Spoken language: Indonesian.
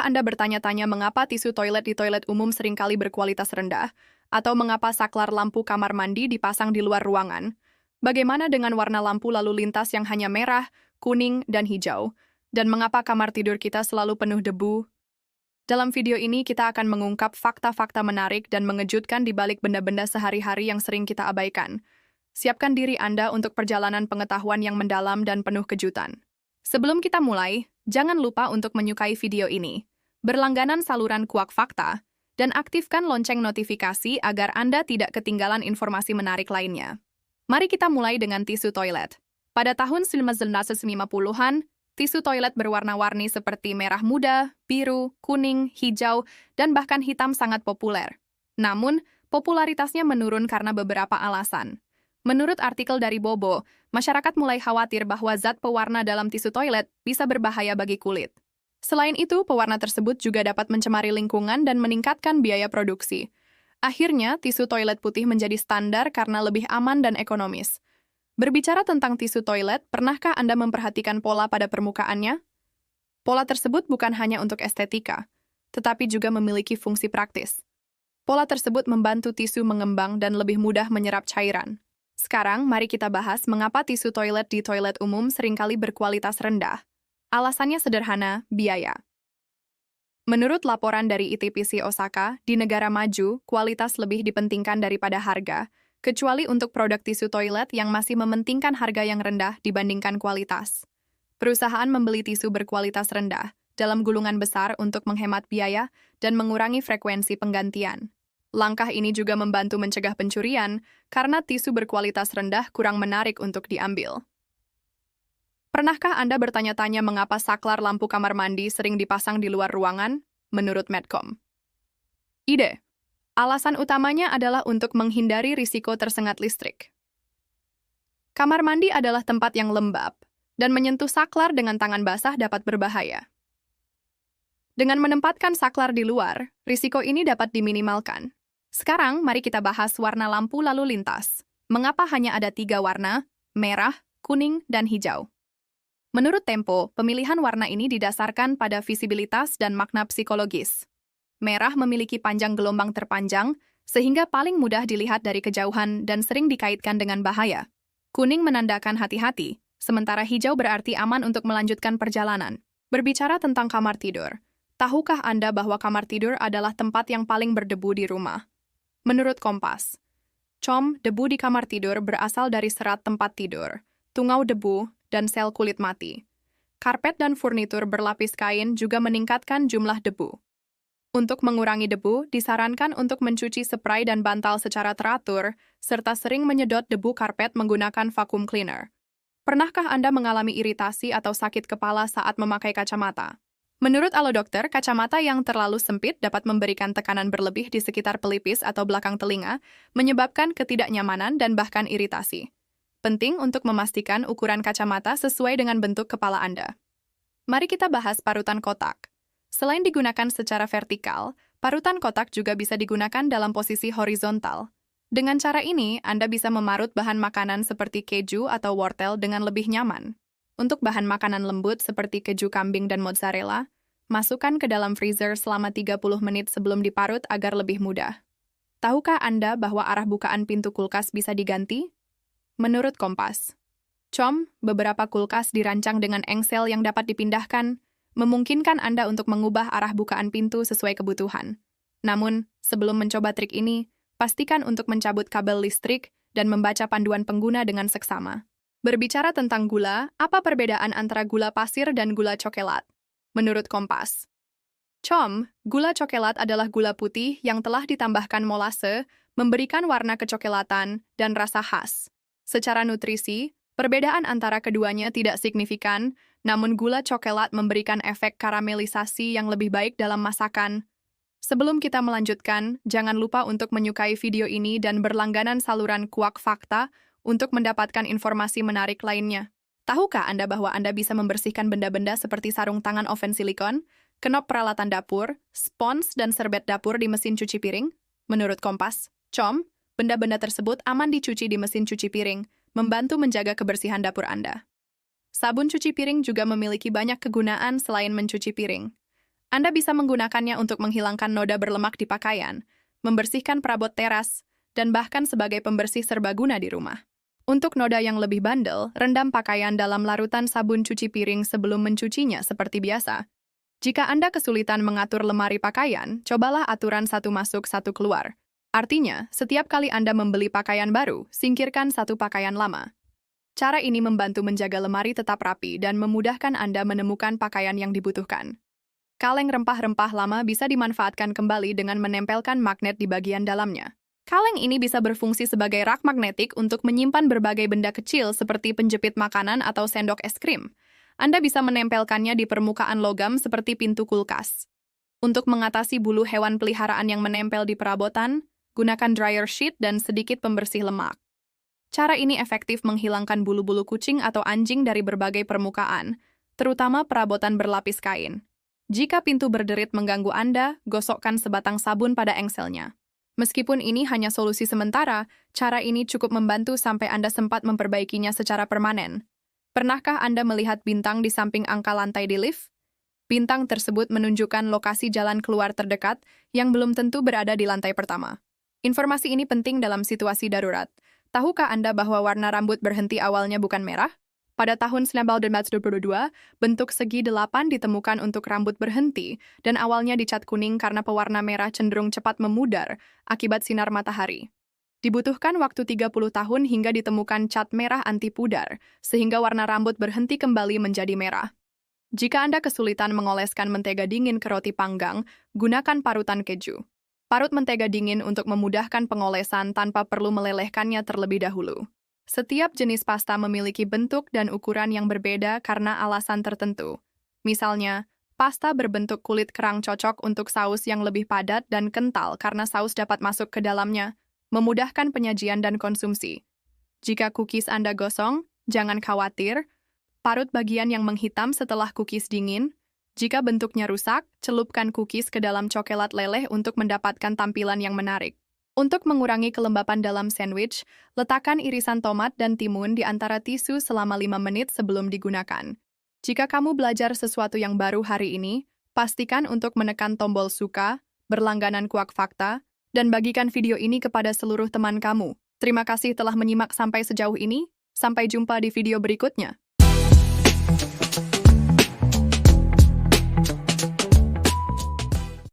Anda bertanya-tanya mengapa tisu toilet di toilet umum seringkali berkualitas rendah? Atau mengapa saklar lampu kamar mandi dipasang di luar ruangan? Bagaimana dengan warna lampu lalu lintas yang hanya merah, kuning, dan hijau? Dan mengapa kamar tidur kita selalu penuh debu? Dalam video ini kita akan mengungkap fakta-fakta menarik dan mengejutkan di balik benda-benda sehari-hari yang sering kita abaikan. Siapkan diri Anda untuk perjalanan pengetahuan yang mendalam dan penuh kejutan. Sebelum kita mulai, jangan lupa untuk menyukai video ini, berlangganan saluran Kuak Fakta, dan aktifkan lonceng notifikasi agar Anda tidak ketinggalan informasi menarik lainnya. Mari kita mulai dengan tisu toilet. Pada tahun 1950-an, tisu toilet berwarna-warni seperti merah muda, biru, kuning, hijau, dan bahkan hitam sangat populer. Namun, popularitasnya menurun karena beberapa alasan. Menurut artikel dari Bobo, masyarakat mulai khawatir bahwa zat pewarna dalam tisu toilet bisa berbahaya bagi kulit. Selain itu, pewarna tersebut juga dapat mencemari lingkungan dan meningkatkan biaya produksi. Akhirnya, tisu toilet putih menjadi standar karena lebih aman dan ekonomis. Berbicara tentang tisu toilet, pernahkah Anda memperhatikan pola pada permukaannya? Pola tersebut bukan hanya untuk estetika, tetapi juga memiliki fungsi praktis. Pola tersebut membantu tisu mengembang dan lebih mudah menyerap cairan. Sekarang, mari kita bahas mengapa tisu toilet di toilet umum seringkali berkualitas rendah. Alasannya sederhana, biaya. Menurut laporan dari ITPC Osaka, di negara maju, kualitas lebih dipentingkan daripada harga, kecuali untuk produk tisu toilet yang masih mementingkan harga yang rendah dibandingkan kualitas. Perusahaan membeli tisu berkualitas rendah dalam gulungan besar untuk menghemat biaya dan mengurangi frekuensi penggantian. Langkah ini juga membantu mencegah pencurian karena tisu berkualitas rendah kurang menarik untuk diambil. Pernahkah Anda bertanya-tanya mengapa saklar lampu kamar mandi sering dipasang di luar ruangan? Menurut Medcom. Ide. Alasan utamanya adalah untuk menghindari risiko tersengat listrik. Kamar mandi adalah tempat yang lembab, dan menyentuh saklar dengan tangan basah dapat berbahaya. Dengan menempatkan saklar di luar, risiko ini dapat diminimalkan. Sekarang, mari kita bahas warna lampu lalu lintas. Mengapa hanya ada 3 warna, merah, kuning, dan hijau? Menurut Tempo, pemilihan warna ini didasarkan pada visibilitas dan makna psikologis. Merah memiliki panjang gelombang terpanjang, sehingga paling mudah dilihat dari kejauhan dan sering dikaitkan dengan bahaya. Kuning menandakan hati-hati, sementara hijau berarti aman untuk melanjutkan perjalanan. Berbicara tentang kamar tidur, tahukah Anda bahwa kamar tidur adalah tempat yang paling berdebu di rumah? Menurut Kompas, debu di kamar tidur berasal dari serat tempat tidur, tungau debu, dan sel kulit mati. Karpet dan furnitur berlapis kain juga meningkatkan jumlah debu. Untuk mengurangi debu, disarankan untuk mencuci spray dan bantal secara teratur, serta sering menyedot debu karpet menggunakan vacuum cleaner. Pernahkah Anda mengalami iritasi atau sakit kepala saat memakai kacamata? Menurut Alodokter, kacamata yang terlalu sempit dapat memberikan tekanan berlebih di sekitar pelipis atau belakang telinga, menyebabkan ketidaknyamanan dan bahkan iritasi. Penting untuk memastikan ukuran kacamata sesuai dengan bentuk kepala Anda. Mari kita bahas parutan kotak. Selain digunakan secara vertikal, parutan kotak juga bisa digunakan dalam posisi horizontal. Dengan cara ini, Anda bisa memarut bahan makanan seperti keju atau wortel dengan lebih nyaman. Untuk bahan makanan lembut seperti keju kambing dan mozzarella, masukkan ke dalam freezer selama 30 menit sebelum diparut agar lebih mudah. Tahukah Anda bahwa arah bukaan pintu kulkas bisa diganti? Menurut Kompas, beberapa kulkas dirancang dengan engsel yang dapat dipindahkan, memungkinkan Anda untuk mengubah arah bukaan pintu sesuai kebutuhan. Namun, sebelum mencoba trik ini, pastikan untuk mencabut kabel listrik dan membaca panduan pengguna dengan seksama. Berbicara tentang gula, apa perbedaan antara gula pasir dan gula coklat? Menurut Kompas, gula coklat adalah gula putih yang telah ditambahkan molase, memberikan warna kecoklatan dan rasa khas. Secara nutrisi, perbedaan antara keduanya tidak signifikan, namun gula coklat memberikan efek karamelisasi yang lebih baik dalam masakan. Sebelum kita melanjutkan, jangan lupa untuk menyukai video ini dan berlangganan saluran Kuak Fakta untuk mendapatkan informasi menarik lainnya. Tahukah Anda bahwa Anda bisa membersihkan benda-benda seperti sarung tangan oven silikon, kenop peralatan dapur, spons, dan serbet dapur di mesin cuci piring? Menurut Kompas, benda-benda tersebut aman dicuci di mesin cuci piring, membantu menjaga kebersihan dapur Anda. Sabun cuci piring juga memiliki banyak kegunaan selain mencuci piring. Anda bisa menggunakannya untuk menghilangkan noda berlemak di pakaian, membersihkan perabot teras, dan bahkan sebagai pembersih serbaguna di rumah. Untuk noda yang lebih bandel, rendam pakaian dalam larutan sabun cuci piring sebelum mencucinya seperti biasa. Jika Anda kesulitan mengatur lemari pakaian, cobalah aturan satu masuk satu keluar. Artinya, setiap kali Anda membeli pakaian baru, singkirkan satu pakaian lama. Cara ini membantu menjaga lemari tetap rapi dan memudahkan Anda menemukan pakaian yang dibutuhkan. Kaleng rempah-rempah lama bisa dimanfaatkan kembali dengan menempelkan magnet di bagian dalamnya. Kaleng ini bisa berfungsi sebagai rak magnetik untuk menyimpan berbagai benda kecil seperti penjepit makanan atau sendok es krim. Anda bisa menempelkannya di permukaan logam seperti pintu kulkas. Untuk mengatasi bulu hewan peliharaan yang menempel di perabotan, gunakan dryer sheet dan sedikit pembersih lemak. Cara ini efektif menghilangkan bulu-bulu kucing atau anjing dari berbagai permukaan, terutama perabotan berlapis kain. Jika pintu berderit mengganggu Anda, gosokkan sebatang sabun pada engselnya. Meskipun ini hanya solusi sementara, cara ini cukup membantu sampai Anda sempat memperbaikinya secara permanen. Pernahkah Anda melihat bintang di samping angka lantai di lift? Bintang tersebut menunjukkan lokasi jalan keluar terdekat yang belum tentu berada di lantai pertama. Informasi ini penting dalam situasi darurat. Tahukah Anda bahwa warna rambut berhenti awalnya bukan merah? Pada tahun 1922, bentuk segi 8 ditemukan untuk rambut berhenti dan awalnya dicat kuning karena pewarna merah cenderung cepat memudar akibat sinar matahari. Dibutuhkan waktu 30 tahun hingga ditemukan cat merah anti pudar, sehingga warna rambut berhenti kembali menjadi merah. Jika Anda kesulitan mengoleskan mentega dingin ke roti panggang, gunakan parutan keju. Parut mentega dingin untuk memudahkan pengolesan tanpa perlu melelehkannya terlebih dahulu. Setiap jenis pasta memiliki bentuk dan ukuran yang berbeda karena alasan tertentu. Misalnya, pasta berbentuk kulit kerang cocok untuk saus yang lebih padat dan kental karena saus dapat masuk ke dalamnya, memudahkan penyajian dan konsumsi. Jika cookies Anda gosong, jangan khawatir, parut bagian yang menghitam setelah cookies dingin. Jika bentuknya rusak, celupkan cookies ke dalam coklat leleh untuk mendapatkan tampilan yang menarik. Untuk mengurangi kelembapan dalam sandwich, letakkan irisan tomat dan timun di antara tisu selama 5 menit sebelum digunakan. Jika kamu belajar sesuatu yang baru hari ini, pastikan untuk menekan tombol suka, berlangganan Kuak Fakta, dan bagikan video ini kepada seluruh teman kamu. Terima kasih telah menyimak sampai sejauh ini. Sampai jumpa di video berikutnya.